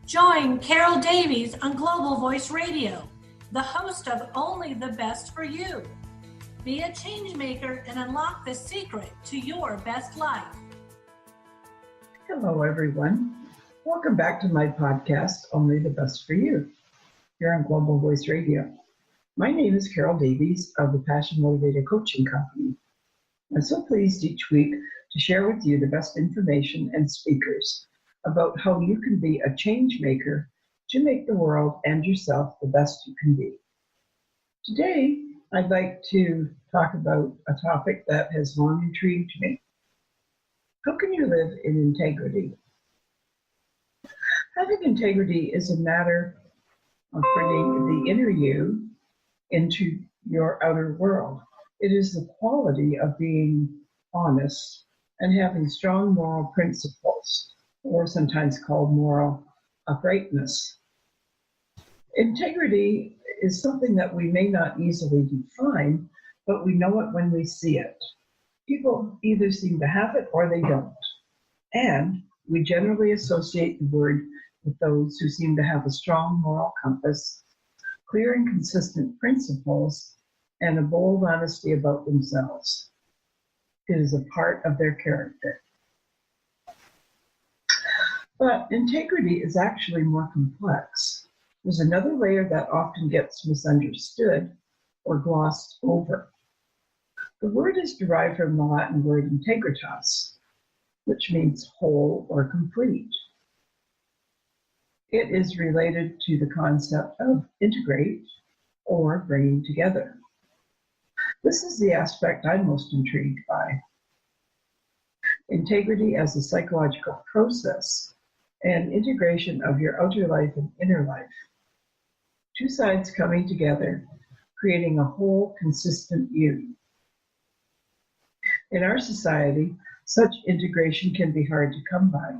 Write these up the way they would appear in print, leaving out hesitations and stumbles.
Join Carol Davies on Global Voice Radio, the host of Only the Best for You. Be a change maker and unlock the secret to your best life. Hello, everyone. Welcome back to my podcast, Only the Best for You, here on Global Voice Radio. My name is Carol Davies of the Passion Motivated Coaching Company. I'm so pleased each week to share with you the best information and speakers about how you can be a change maker to make the world and yourself the best you can be. Today, I'd like to talk about a topic that has long intrigued me. How can you live in integrity? Having integrity is a matter of bringing the inner you into your outer world. It is the quality of being honest and having strong moral principles, or sometimes called moral uprightness. Integrity is something that we may not easily define, but we know it when we see it. People either seem to have it or they don't. And we generally associate the word with those who seem to have a strong moral compass, clear and consistent principles, and a bold honesty about themselves. It is a part of their character. But integrity is actually more complex. There's another layer that often gets misunderstood or glossed over. The word is derived from the Latin word integritas, which means whole or complete. It is related to the concept of integrate or bringing together. This is the aspect I'm most intrigued by. Integrity as a psychological process and integration of your outer life and inner life. Two sides coming together, creating a whole, consistent you. In our society, such integration can be hard to come by.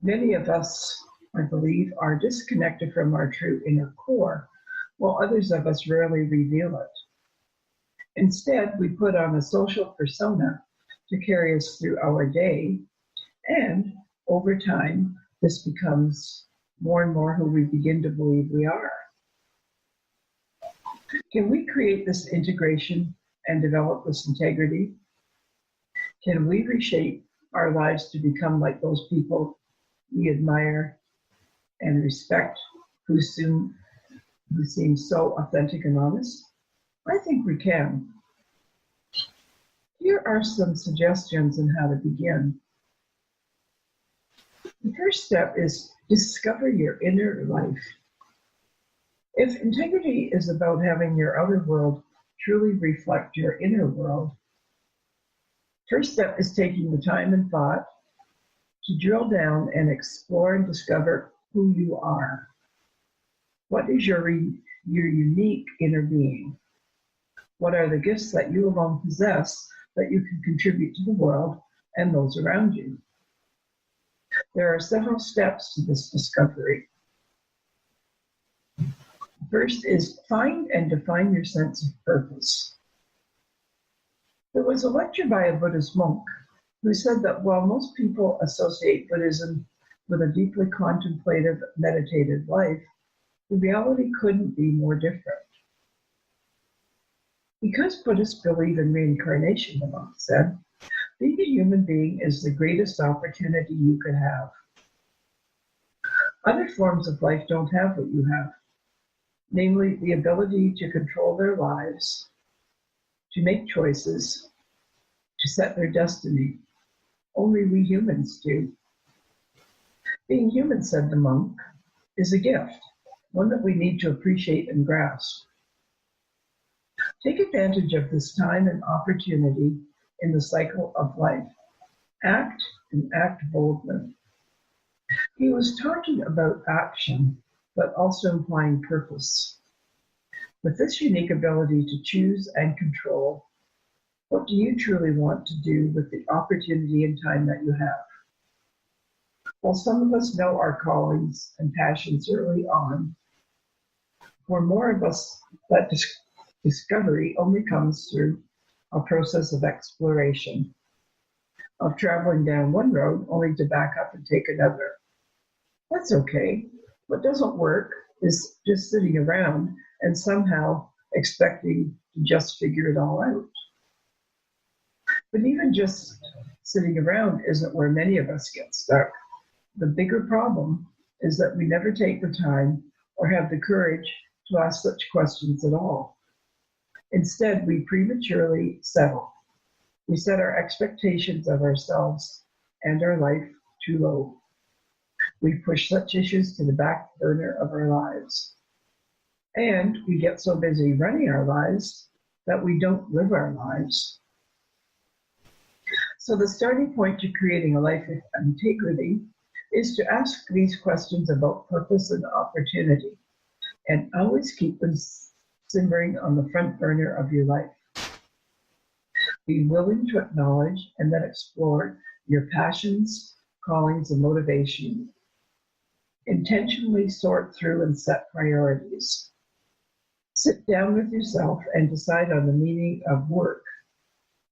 Many of us, I believe, are disconnected from our true inner core, while others of us rarely reveal it. Instead, we put on a social persona to carry us through our day, and over time, this becomes more and more who we begin to believe we are. Can we create this integration and develop this integrity? Can we reshape our lives to become like those people we admire and respect, who seem so authentic and honest? I think we can. Here are some suggestions on how to begin. The first step is discover your inner life. If integrity is about having your outer world truly reflect your inner world, first step is taking the time and thought to drill down and explore and discover who you are. What is your unique inner being? What are the gifts that you alone possess that you can contribute to the world and those around you? There are several steps to this discovery. First is find and define your sense of purpose. There was a lecture by a Buddhist monk who said that while most people associate Buddhism with a deeply contemplative, meditative life, the reality couldn't be more different. Because Buddhists believe in reincarnation, the monk said, being a human being is the greatest opportunity you could have. Other forms of life don't have what you have, namely the ability to control their lives, to make choices, to set their destiny. Only we humans do. Being human, said the monk, is a gift, one that we need to appreciate and grasp. Take advantage of this time and opportunity in the cycle of life. Act and act boldly. He was talking about action, but also implying purpose. With this unique ability to choose and control, what do you truly want to do with the opportunity and time that you have? While some of us know our callings and passions early on, for more of us, that discovery only comes through a process of exploration, of traveling down one road only to back up and take another. That's okay. What doesn't work is just sitting around and somehow expecting to just figure it all out. But even just sitting around isn't where many of us get stuck. The bigger problem is that we never take the time or have the courage to ask such questions at all. Instead, we prematurely settle. We set our expectations of ourselves and our life too low. We push such issues to the back burner of our lives. And we get so busy running our lives that we don't live our lives. So the starting point to creating a life of integrity is to ask these questions about purpose and opportunity, and always keep them simmering on the front burner of your life. Be willing to acknowledge and then explore your passions, callings, and motivation. Intentionally sort through and set priorities. Sit down with yourself and decide on the meaning of work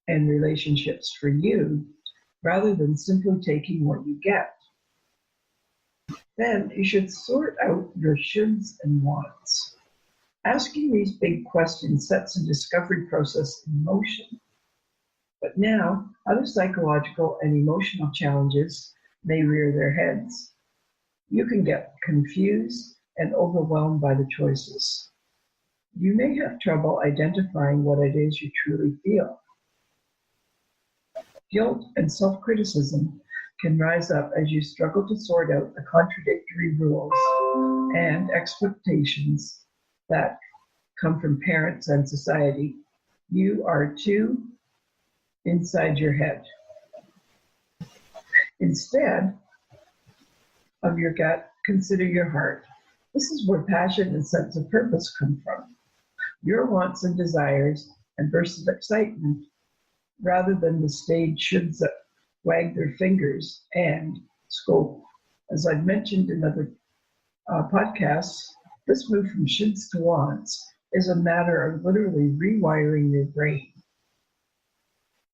and relationships for you, rather than simply taking what you get. Then you should sort out your shoulds and wants. Asking these big questions sets a discovery process in motion. But now, other psychological and emotional challenges may rear their heads. You can get confused and overwhelmed by the choices. You may have trouble identifying what it is you truly feel. Guilt and self-criticism can rise up as you struggle to sort out the contradictory rules and expectations that come from parents and society. You are too inside your head. Instead of your gut, consider your heart. This is where passion and sense of purpose come from. Your wants and desires and bursts of excitement, rather than the stage shoulds that wag their fingers and scope. As I've mentioned in other podcasts, this move from shoulds to wants is a matter of literally rewiring your brain,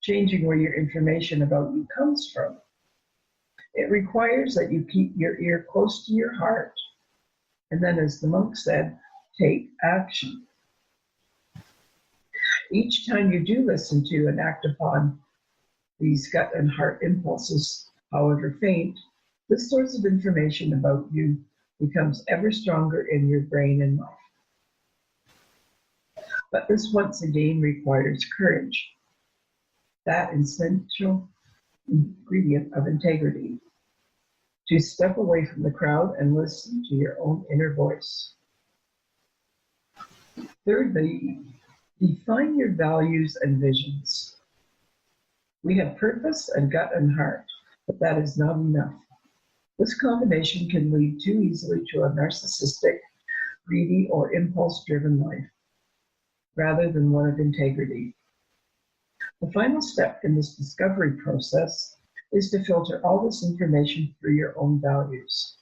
changing where your information about you comes from. It requires that you keep your ear close to your heart, and then, as the monk said, take action. Each time you do listen to and act upon these gut and heart impulses, however faint, this source of information about you becomes ever stronger in your brain and mind. But this once again requires courage, that essential ingredient of integrity, to step away from the crowd and listen to your own inner voice. Thirdly, define your values and visions. We have purpose and gut and heart, but that is not enough. This combination can lead too easily to a narcissistic, greedy, or impulse-driven life, rather than one of integrity. The final step in this discovery process is to filter all this information through your own values,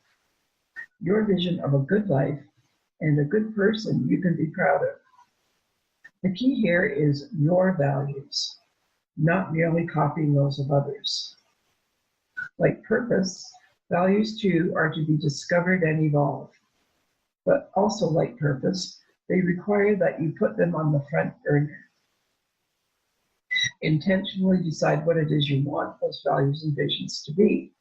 your vision of a good life and a good person you can be proud of. The key here is your values, not merely copying those of others. Like purpose, values too are to be discovered and evolved. But also like purpose, they require that you put them on the front burner. Intentionally decide what it is you want those values and visions to be.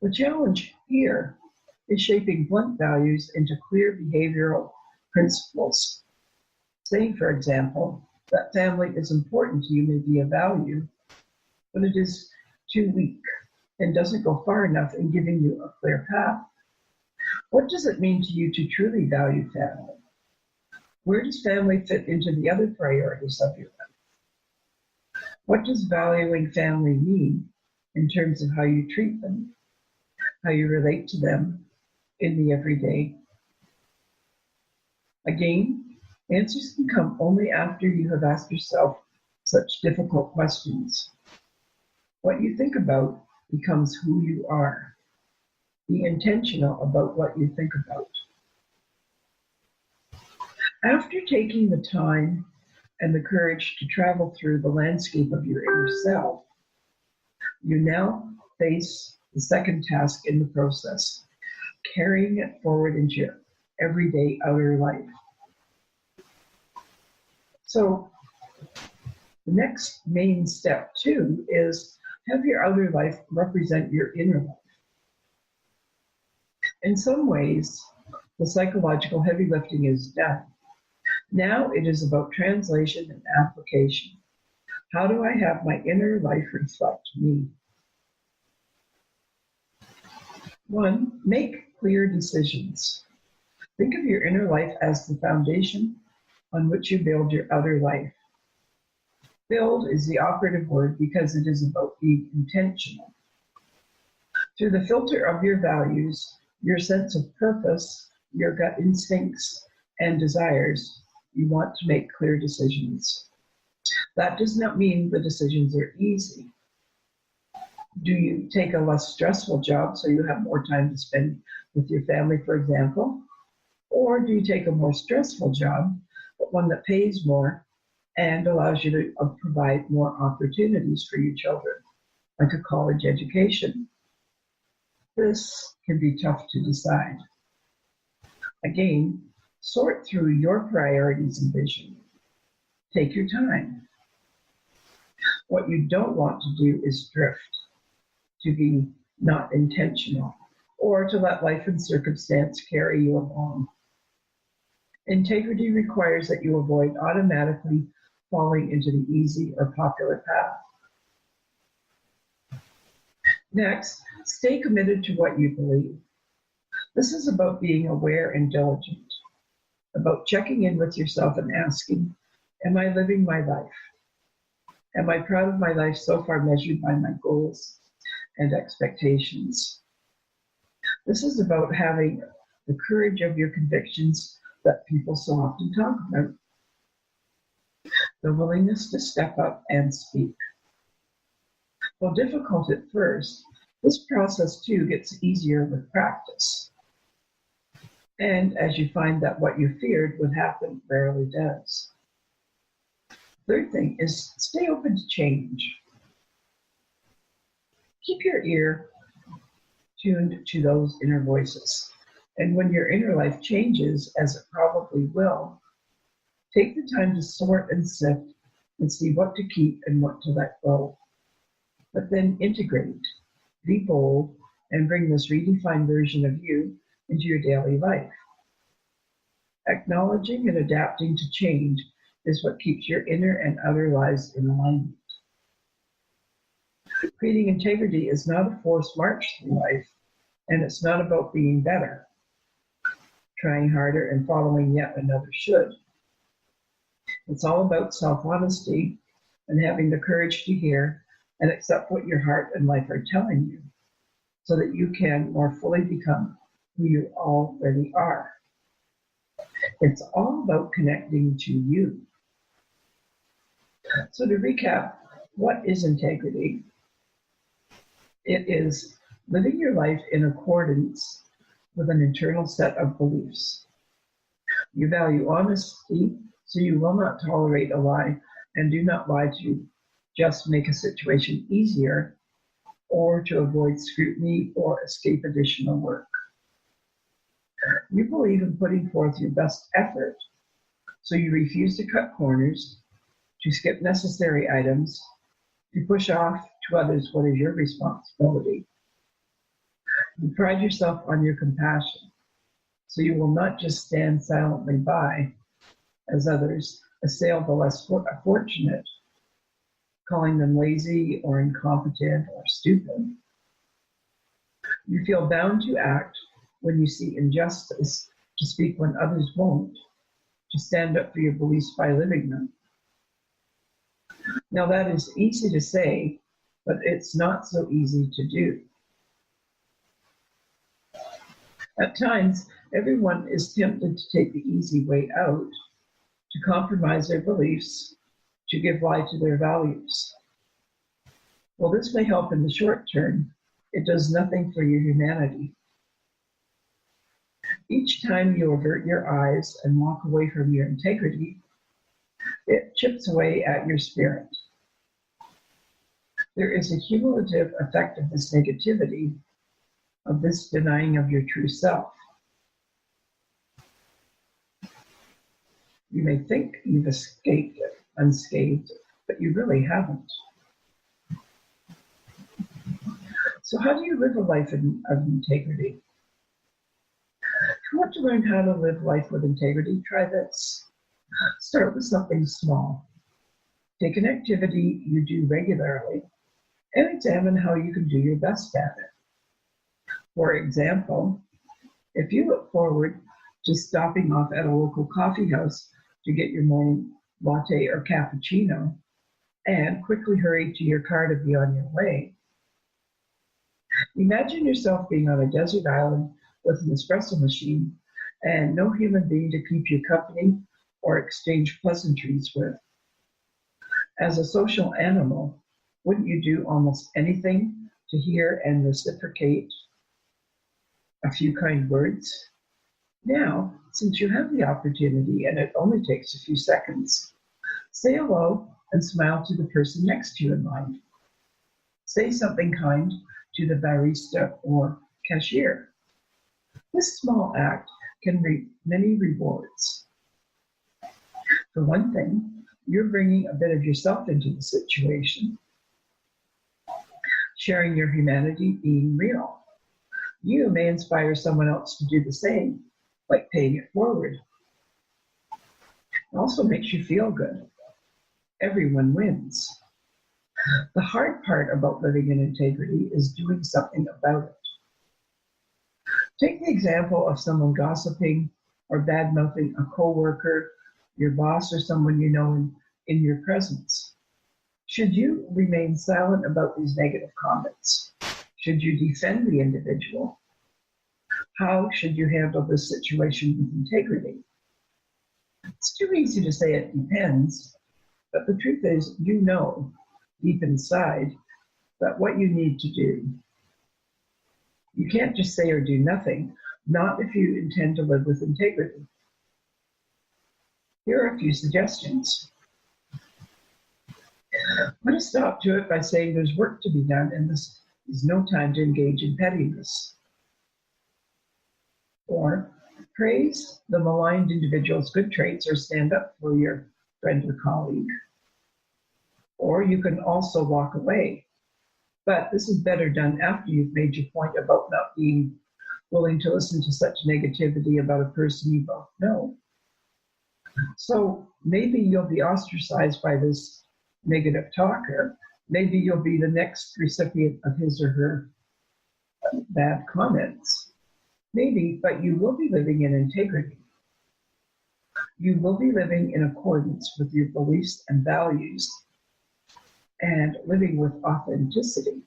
The challenge here is shaping blunt values into clear behavioral principles. Saying, for example, that family is important to you may be a value, but it is too weak and doesn't go far enough in giving you a clear path. What does it mean to you to truly value family? Where does family fit into the other priorities of your life? What does valuing family mean in terms of how you treat them, how you relate to them in the everyday? Again, answers can come only after you have asked yourself such difficult questions. What you think about becomes who you are. Be intentional about what you think about. After taking the time and the courage to travel through the landscape of your inner self, you now face the second task in the process, carrying it forward into your everyday outer life. So the next main step, too, is have your outer life represent your inner life. In some ways, the psychological heavy lifting is done. Now it is about translation and application. How do I have my inner life reflect me? 1, make clear decisions. Think of your inner life as the foundation on which you build your outer life. Build is the operative word because it is about being intentional. Through the filter of your values, your sense of purpose, your gut instincts, and desires, you want to make clear decisions. That does not mean the decisions are easy. Do you take a less stressful job so you have more time to spend with your family, for example? Or do you take a more stressful job, but one that pays more and allows you to provide more opportunities for your children, like a college education? This can be tough to decide. Again, sort through your priorities and vision. Take your time. What you don't want to do is drift, to be not intentional, or to let life and circumstance carry you along. Integrity requires that you avoid automatically falling into the easy or popular path. Next, stay committed to what you believe. This is about being aware and diligent, about checking in with yourself and asking, am I living my life? Am I proud of my life so far measured by my goals and expectations? This is about having the courage of your convictions that people so often talk about. The willingness to step up and speak. While difficult at first, this process too gets easier with practice. And as you find that what you feared would happen rarely does. Third thing is stay open to change. Keep your ear tuned to those inner voices. And when your inner life changes, as it probably will, take the time to sort and sift and see what to keep and what to let go. But then integrate, be bold, and bring this redefined version of you into your daily life. Acknowledging and adapting to change is what keeps your inner and outer lives in alignment. Creating integrity is not a forced march through life, and it's not about being better, trying harder and following yet another should. It's all about self-honesty and having the courage to hear and accept what your heart and life are telling you so that you can more fully become who you already are. It's all about connecting to you. So to recap, what is integrity? It is living your life in accordance with an internal set of beliefs. You value honesty, so you will not tolerate a lie and do not lie to just make a situation easier or to avoid scrutiny or escape additional work. You believe in putting forth your best effort, so you refuse to cut corners, to skip necessary items, to push off to others what is your responsibility. You pride yourself on your compassion, so you will not just stand silently by as others assail the less fortunate, calling them lazy or incompetent or stupid. You feel bound to act when you see injustice, to speak when others won't, to stand up for your beliefs by living them. Now that is easy to say, but it's not so easy to do. At times, everyone is tempted to take the easy way out, to compromise their beliefs, to give lie to their values. While this may help in the short term, it does nothing for your humanity. Each time you avert your eyes and walk away from your integrity, it chips away at your spirit. There is a cumulative effect of this negativity, of this denying of your true self. You may think you've escaped it unscathed, but you really haven't. So how do you live a life of integrity? If you want to learn how to live life with integrity, try this. Start with something small. Take an activity you do regularly and examine how you can do your best at it. For example, if you look forward to stopping off at a local coffee house to get your morning latte or cappuccino and quickly hurry to your car to be on your way, imagine yourself being on a desert island with an espresso machine and no human being to keep you company or exchange pleasantries with. As a social animal, wouldn't you do almost anything to hear and reciprocate a few kind words? Now, since you have the opportunity and it only takes a few seconds, say hello and smile to the person next to you in line. Say something kind to the barista or cashier. This small act can reap many rewards. For one thing, you're bringing a bit of yourself into the situation, sharing your humanity, being real. You may inspire someone else to do the same, like paying it forward. It also makes you feel good. Everyone wins. The hard part about living in integrity is doing something about it. Take the example of someone gossiping or bad-mouthing a coworker, your boss, or someone you know in your presence. Should you remain silent about these negative comments? Should you defend the individual? How should you handle this situation with integrity? It's too easy to say it depends, but the truth is, you know deep inside that what you need to do. You can't just say or do nothing, not if you intend to live with integrity. Here are a few suggestions. Put a stop to it by saying there's work to be done and this is no time to engage in pettiness. Or praise the maligned individual's good traits or stand up for your friend or colleague. Or you can also walk away. But this is better done after you've made your point about not being willing to listen to such negativity about a person you both know. So maybe you'll be ostracized by this negative talker. Maybe you'll be the next recipient of his or her bad comments. Maybe, but you will be living in integrity. You will be living in accordance with your beliefs and values and living with authenticity.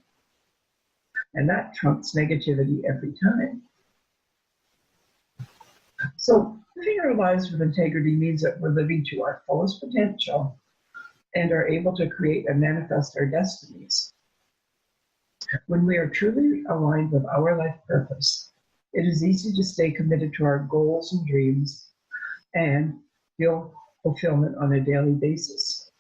And that trumps negativity every time. So living our lives with integrity means that we're living to our fullest potential and are able to create and manifest our destinies. When we are truly aligned with our life purpose, it is easy to stay committed to our goals and dreams and feel fulfillment on a daily basis.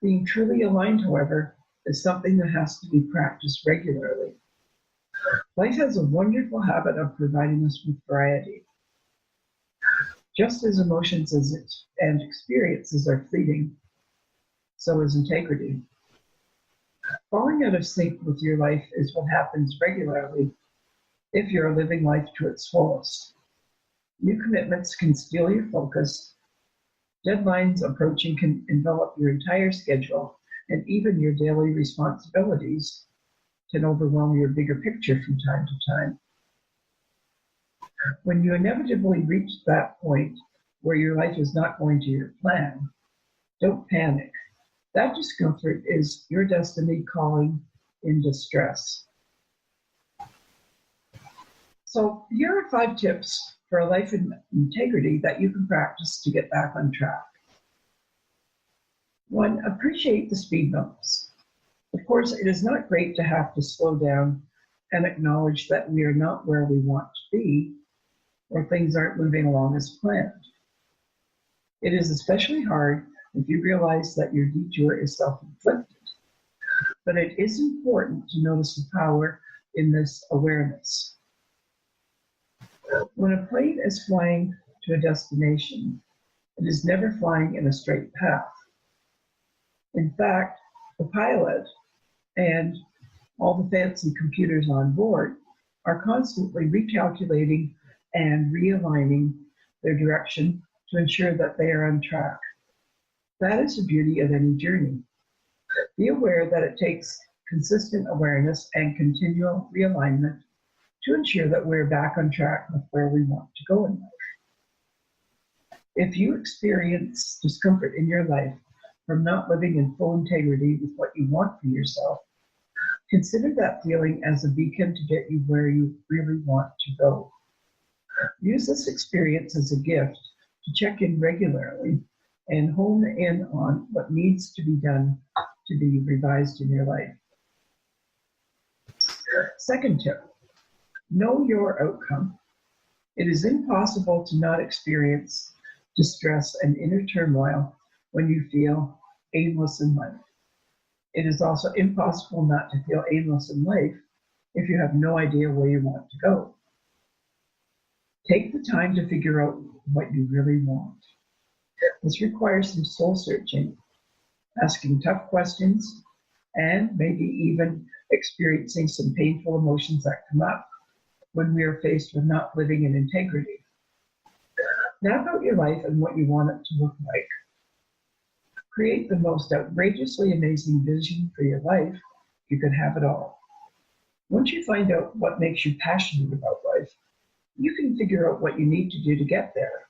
Being truly aligned, however, is something that has to be practiced regularly. Life has a wonderful habit of providing us with variety. Just as emotions and experiences are fleeting, so is integrity. Falling out of sync with your life is what happens regularly if you're living life to its fullest. New commitments can steal your focus. Deadlines approaching can envelop your entire schedule, and even your daily responsibilities can overwhelm your bigger picture from time to time. When you inevitably reach that point where your life is not going to your plan, don't panic. That discomfort is your destiny calling in distress. So here are 5 tips for a life in integrity that you can practice to get back on track. 1, appreciate the speed bumps. Of course, it is not great to have to slow down and acknowledge that we are not where we want to be or things aren't moving along as planned. It is especially hard if you realize that your detour is self-inflicted. but it is important to notice the power in this awareness. When a plane is flying to a destination, it is never flying in a straight path. In fact, the pilot and all the fancy computers on board are constantly recalculating and realigning their direction to ensure that they are on track. That is the beauty of any journey. Be aware that it takes consistent awareness and continual realignment to ensure that we're back on track with where we want to go in life. If you experience discomfort in your life from not living in full integrity with what you want for yourself, consider that feeling as a beacon to get you where you really want to go. Use this experience as a gift to check in regularly and hone in on what needs to be done to be revised in your life. Second tip, know your outcome. It is impossible to not experience distress and inner turmoil when you feel aimless in life. It is also impossible not to feel aimless in life if you have no idea where you want to go. Take the time to figure out what you really want. This requires some soul searching, asking tough questions, and maybe even experiencing some painful emotions that come up when we are faced with not living in integrity. Map out your life and what you want it to look like. Create the most outrageously amazing vision for your life. You could have it all. Once you find out what makes you passionate about life, you can figure out what you need to do to get there,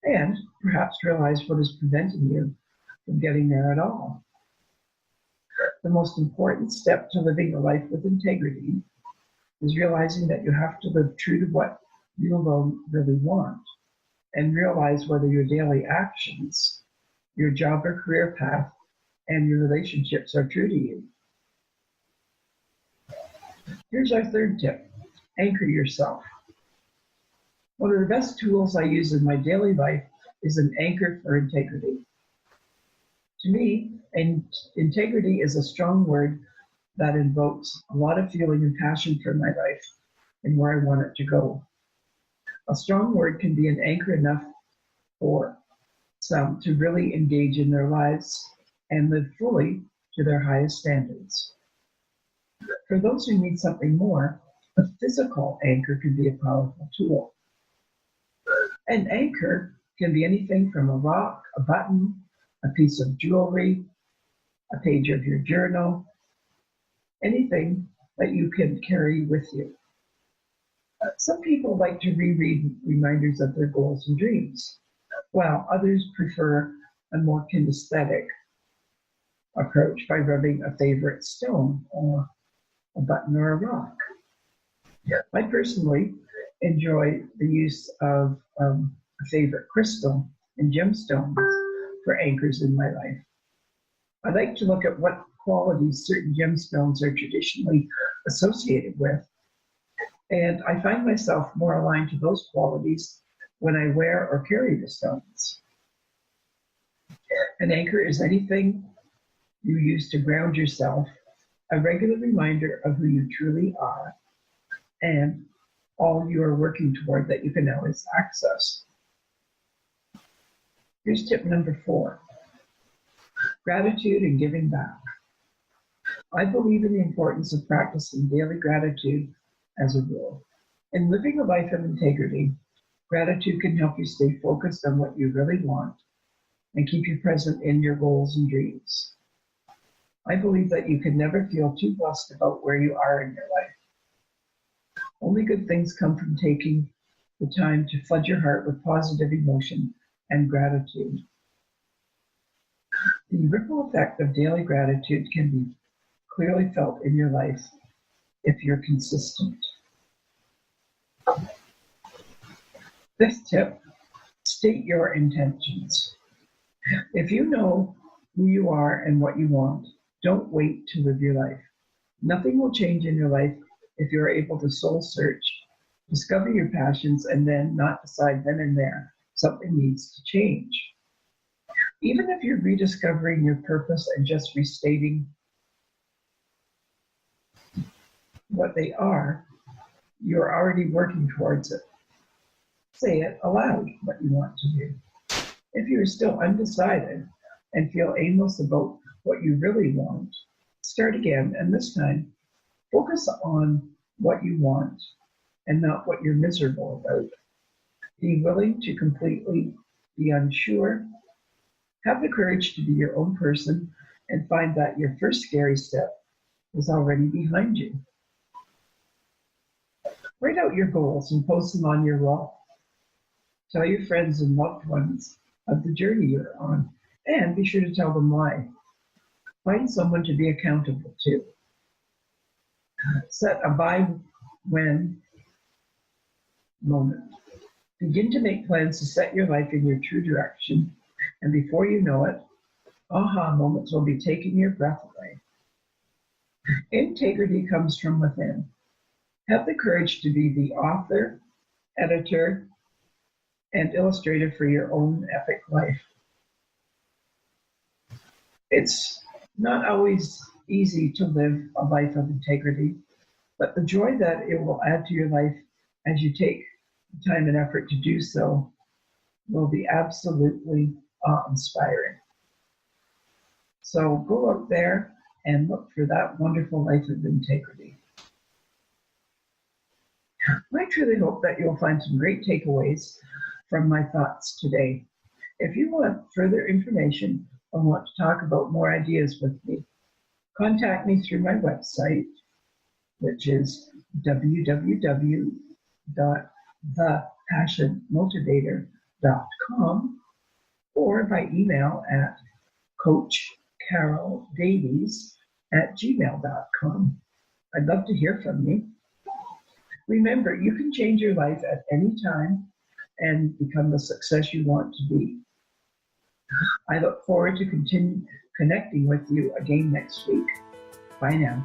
and perhaps realize what is preventing you from getting there at all. The most important step to living a life with integrity is realizing that you have to live true to what you alone really want, and realize whether your daily actions, your job or career path, and your relationships are true to you. Here's our third tip. Anchor yourself. One of the best tools I use in my daily life is an anchor for integrity. To me, integrity is a strong word that invokes a lot of feeling and passion for my life and where I want it to go. A strong word can be an anchor enough for some to really engage in their lives and live fully to their highest standards. For those who need something more, a physical anchor can be a powerful tool. An anchor can be anything from a rock, a button, a piece of jewelry, a page of your journal, anything that you can carry with you. Some people like to reread reminders of their goals and dreams, while others prefer a more kinesthetic approach by rubbing a favorite stone or a button or a rock. I personally enjoy the use of a favorite crystal and gemstones for anchors in my life. I like to look at what qualities certain gemstones are traditionally associated with, and I find myself more aligned to those qualities when I wear or carry the stones. An anchor is anything you use to ground yourself, a regular reminder of who you truly are, and all you are working toward that you can always access. Here's tip number 4. Gratitude and giving back. I believe in the importance of practicing daily gratitude as a rule. In living a life of integrity, gratitude can help you stay focused on what you really want and keep you present in your goals and dreams. I believe that you can never feel too blessed about where you are in your life. Only good things come from taking the time to flood your heart with positive emotion and gratitude. The ripple effect of daily gratitude can be clearly felt in your life if you're consistent. Fifth tip, state your intentions. If you know who you are and what you want, don't wait to live your life. Nothing will change in your life if you're able to soul search, discover your passions, and then not decide then and there something needs to change. Even if you're rediscovering your purpose and just restating what they are, you're already working towards it. Say it aloud, what you want to do. If you're still undecided and feel aimless about what you really want, start again, and this time, focus on what you want and not what you're miserable about. Be willing to completely be unsure. Have the courage to be your own person and find that your first scary step is already behind you. Write out your goals and post them on your wall. Tell your friends and loved ones of the journey you're on, and be sure to tell them why. Find someone to be accountable to. Set a by-when moment. Begin to make plans to set your life in your true direction, and before you know it, aha moments will be taking your breath away. Integrity comes from within. Have the courage to be the author, editor, and illustrator for your own epic life. It's not always easy to live a life of integrity, but the joy that it will add to your life as you take the time and effort to do so will be absolutely awe-inspiring. So go out there and look for that wonderful life of integrity. I truly hope that you'll find some great takeaways from my thoughts today. If you want further information or want to talk about more ideas with me, contact me through my website, which is www.thepassionmotivator.com, or by email at coachcaroldavies@gmail.com. I'd love to hear from you. Remember, you can change your life at any time and become the success you want to be. I look forward to continue connecting with you again next week. Bye now.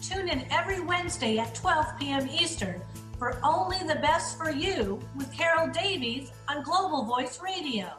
Tune in every Wednesday at 12 p.m. Eastern for Only the Best for You with Carol Davies on Global Voice Radio.